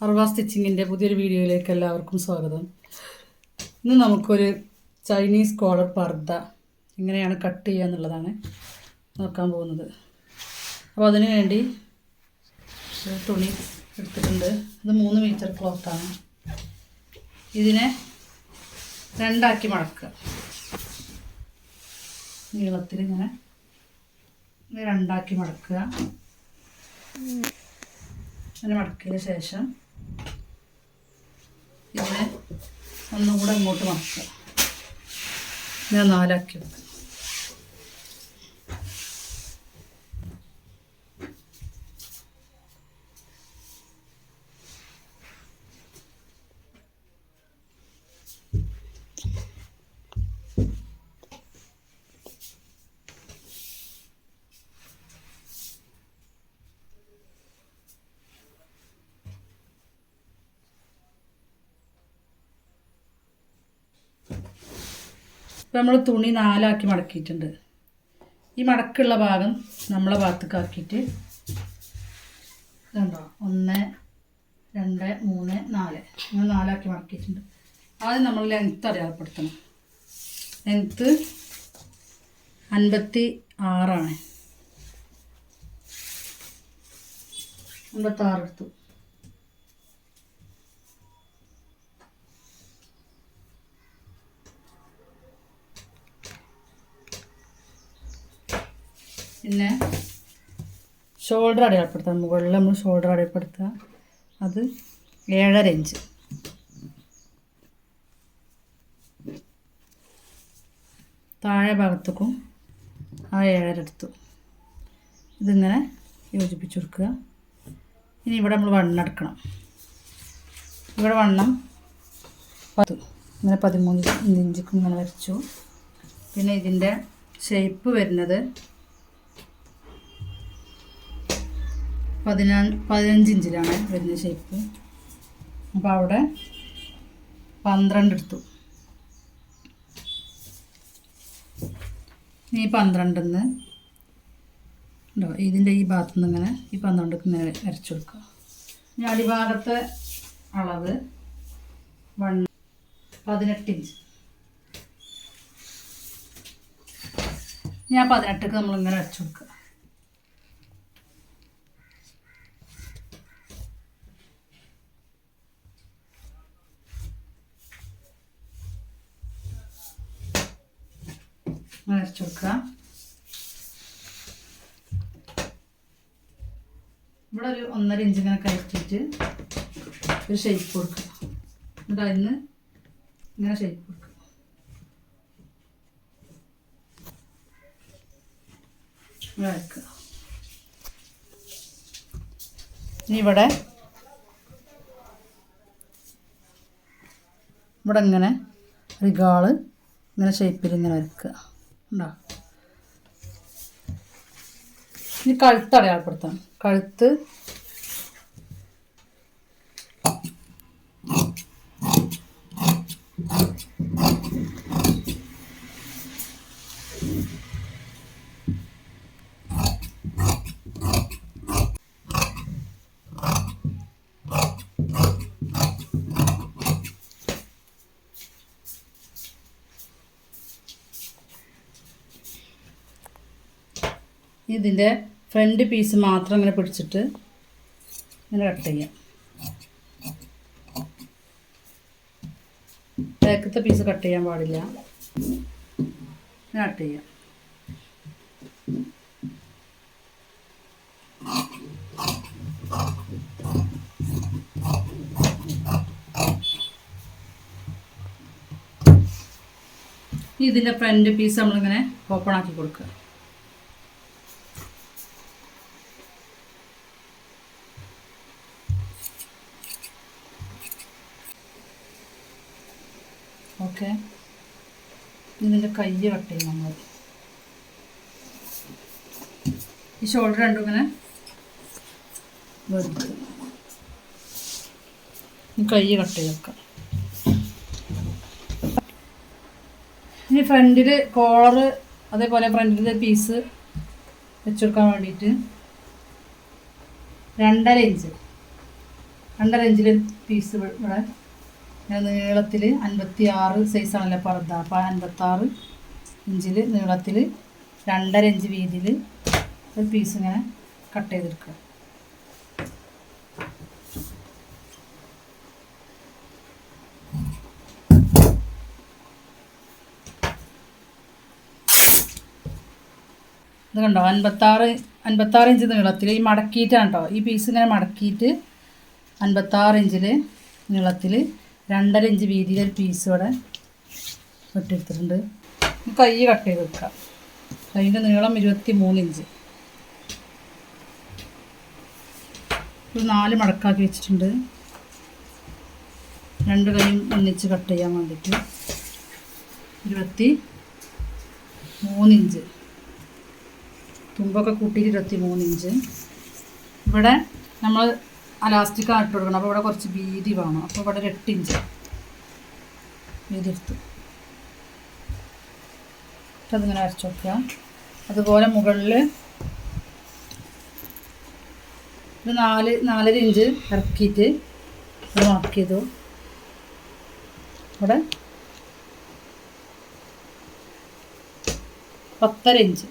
അർവ സ്റ്റിച്ചിങ്ങിൻ്റെ പുതിയൊരു വീഡിയോയിലേക്ക് എല്ലാവർക്കും സ്വാഗതം. ഇന്ന് നമുക്കൊരു ചൈനീസ് കോളർ പർദ്ദ എങ്ങനെയാണ് കട്ട് ചെയ്യുക എന്നുള്ളതാണ് നോക്കാൻ പോകുന്നത്. അപ്പോൾ അതിനു വേണ്ടി ഒരു തുണി എടുത്തിട്ടുണ്ട്. ഇത് 3 മീറ്റർ ക്ലോത്താണ്. ഇതിനെ രണ്ടാക്കി മടക്കുക. നീളത്തിൽ ഇങ്ങനെ രണ്ടാക്കി മടക്കുക. അങ്ങനെ മടക്കിയതിന് ശേഷം ഇതിനെ ഒന്നും കൂടെ ഇങ്ങോട്ട് മടക്കുക. ഇങ്ങനെ 4 ആക്കി വെക്കുക. ഇപ്പം നമ്മൾ തുണി 4 ആക്കി മടക്കിയിട്ടുണ്ട്. ഈ മടക്കുള്ള ഭാഗം നമ്മളെ ഭാഗത്തേക്ക് ആക്കിയിട്ട് ഇതുണ്ടോ 1 2 3 4 ഇങ്ങനെ 4 ആക്കി മടക്കിയിട്ടുണ്ട്. ആദ്യം നമ്മൾ ലെങ്ത്ത് അടയാളപ്പെടുത്തണം. ലെങ്ത്ത് 56 56 എടുത്തു. പിന്നെ ഷോൾഡർ അടയാളപ്പെടുത്താം. മുകളിൽ നമ്മൾ ഷോൾഡർ അടയാളപ്പെടുത്തുക. അത് 7.5 ഇഞ്ച്. താഴെ ഭാഗത്തേക്കും ആ 7.5 എടുത്തു. ഇതിങ്ങനെ യോജിപ്പിച്ച് കൊടുക്കുക. ഇനി ഇവിടെ നമ്മൾ വണ്ണം എടുക്കണം. ഇവിടെ വണ്ണം 10 ഇങ്ങനെ 13 ഇഞ്ചിക്കും ഇങ്ങനെ വരച്ചു. പിന്നെ ഇതിൻ്റെ ഷേപ്പ് വരുന്നത് 15 ഇഞ്ചിലാണ് വരുന്ന ഷേപ്പ്. അപ്പോൾ അവിടെ 12 എടുത്തു. ഈ 12 ഉണ്ടോ ഇതിൻ്റെ ഈ ഭാഗത്തു നിന്ന് ഇങ്ങനെ ഈ 12 ഇങ്ങനെ വരച്ചു കൊടുക്കുക. ഇനി അടിഭാഗത്തെ അളവ് 18 ഇഞ്ച്. ഞാൻ 18ക്ക് നമ്മളിങ്ങനെ വരച്ചു കൊടുക്കുക. വരച്ചു കൊടുക്കുക. ഇവിടെ ഒരു 1.5 ഇഞ്ച് ഇങ്ങനെ കയറ്റിയിട്ട് ഒരു ഷേപ്പ് കൊടുക്കുക. എന്നിട്ട് അതിന് ഇങ്ങനെ ഷേപ്പ് കൊടുക്കുക. വരക്കുക. ഇനി ഇവിടെ ഇങ്ങനെ റിഗാള് ഇങ്ങനെ ഷേപ്പിൽ ഇങ്ങനെ വരക്കുക. ഉണ്ടോ? ഇനി കഴുത്ത് അടയാളപ്പെടുത്താം. കഴുത്ത് ഇതിൻ്റെ ഫ്രണ്ട് പീസ് മാത്രം ഇങ്ങനെ പിടിച്ചിട്ട് ഇങ്ങനെ കട്ട് ചെയ്യാം. ബാക്കത്തെ പീസ് കട്ട് ചെയ്യാൻ പാടില്ല. ഇങ്ങനെ കട്ട് ചെയ്യാം. ഇതിൻ്റെ ഫ്രണ്ട് പീസ് നമ്മളിങ്ങനെ ഓപ്പൺ ആക്കി കൊടുക്കുക. ഓക്കെ. ഇതിൻ്റെ കൈ കട്ട് ചെയ്യും നമ്മൾ. ഈ ഷോൾഡർ രണ്ടും ഇങ്ങനെ വെറുതെ കൈ കട്ട് ചെയ്ത് വെക്കാം. ഇനി ഫ്രണ്ടിൽ കോളറ് അതേപോലെ ഫ്രണ്ടിലെ പീസ് വെച്ചെടുക്കാൻ വേണ്ടിയിട്ട് 2.5 ഇഞ്ച് 2.5 ഇഞ്ചിൽ പീസ് ഇവിടെ നീളത്തിൽ 56 സൈസാണല്ലോ പർദ്ദ. അപ്പോൾ 56 ഇഞ്ചിൽ നീളത്തിൽ 2.5 ഇഞ്ച് വീതിയിൽ ഒരു പീസ് ഇങ്ങനെ കട്ട് ചെയ്തെടുക്കുക. ഇത് കണ്ടോ 56 ഇഞ്ച് നീളത്തിൽ ഈ മടക്കിയിട്ടാണ് കേട്ടോ. ഈ പീസ് ഇങ്ങനെ മടക്കിയിട്ട് 56 ഇഞ്ചിൽ നീളത്തിൽ 2.5 ഇഞ്ച് വീതിയിൽ ഒരു പീസ് ഇവിടെ വെട്ടിയെടുത്തിട്ടുണ്ട്. കൈ കട്ട് ചെയ്ത് വെക്കുക. കൈൻ്റെ നീളം 23 ഇഞ്ച്. ഒരു 4 മടക്കാക്കി വെച്ചിട്ടുണ്ട്. 2 കൈയും ഒന്നിച്ച് കട്ട് ചെയ്യാൻ വേണ്ടിയിട്ട് 23 ഇഞ്ച്. തുമ്പൊക്കെ കൂട്ടിയിട്ട് 23 ഇഞ്ച്. ഇവിടെ നമ്മൾ അലാസ്റ്റിക്കാണ് ഇട്ട് കൊടുക്കണം. അപ്പോൾ ഇവിടെ കുറച്ച് വീതി വേണം. അപ്പോൾ ഇവിടെ ഒരു 8 ഇഞ്ച് വീതി എടുത്തു. അതിങ്ങനെ അരച്ച് വെക്കുക. അതുപോലെ മുകളിൽ ഒരു 4.5 ഇഞ്ച് ഇറക്കിയിട്ട് ഇവിടെ മാർക്ക് ചെയ്തു. ഇവിടെ 10.5 ഇഞ്ച്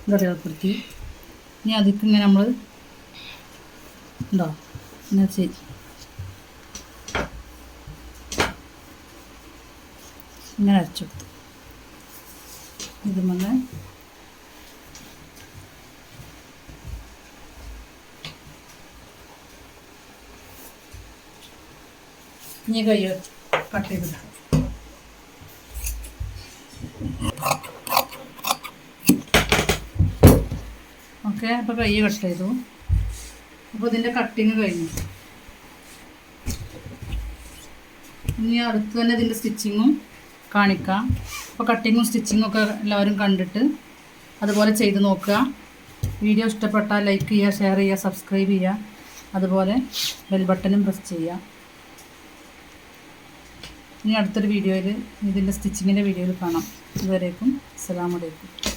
ഇവിടെ ഏർപ്പെടുത്തി. ഇനി അതിക്ക് ഇങ്ങനെ നമ്മൾ ഉണ്ടോ ഇങ്ങനെ ചെയ്ത് ഇങ്ങനെ അരച്ചെടുത്തു. ഇത് വന്ന് ഇനി കൈ കട്ട് ചെയ്തെടുക്കും. ഓക്കെ, അപ്പോൾ കൈ കട്ട് ചെയ്തു. അപ്പോൾ ഇതിൻ്റെ കട്ടിങ് കഴിഞ്ഞു. ഇനി അടുത്ത് തന്നെ ഇതിൻ്റെ സ്റ്റിച്ചിങ്ങും കാണിക്കാം. അപ്പോൾ കട്ടിങ്ങും സ്റ്റിച്ചിങ്ങും ഒക്കെ എല്ലാവരും കണ്ടിട്ട് അതുപോലെ ചെയ്ത് നോക്കുക. വീഡിയോ ഇഷ്ടപ്പെട്ടാൽ ലൈക്ക് ചെയ്യുക, ഷെയർ ചെയ്യുക, സബ്സ്ക്രൈബ് ചെയ്യുക. അതുപോലെ ബെൽ ബട്ടണും പ്രസ് ചെയ്യുക. ഇനി അടുത്തൊരു വീഡിയോയിൽ ഇതിൻ്റെ സ്റ്റിച്ചിങ്ങിൻ്റെ വീഡിയോയിൽ കാണാം. ഇതുവരേക്കും അസ്സലാമു അലൈക്കും.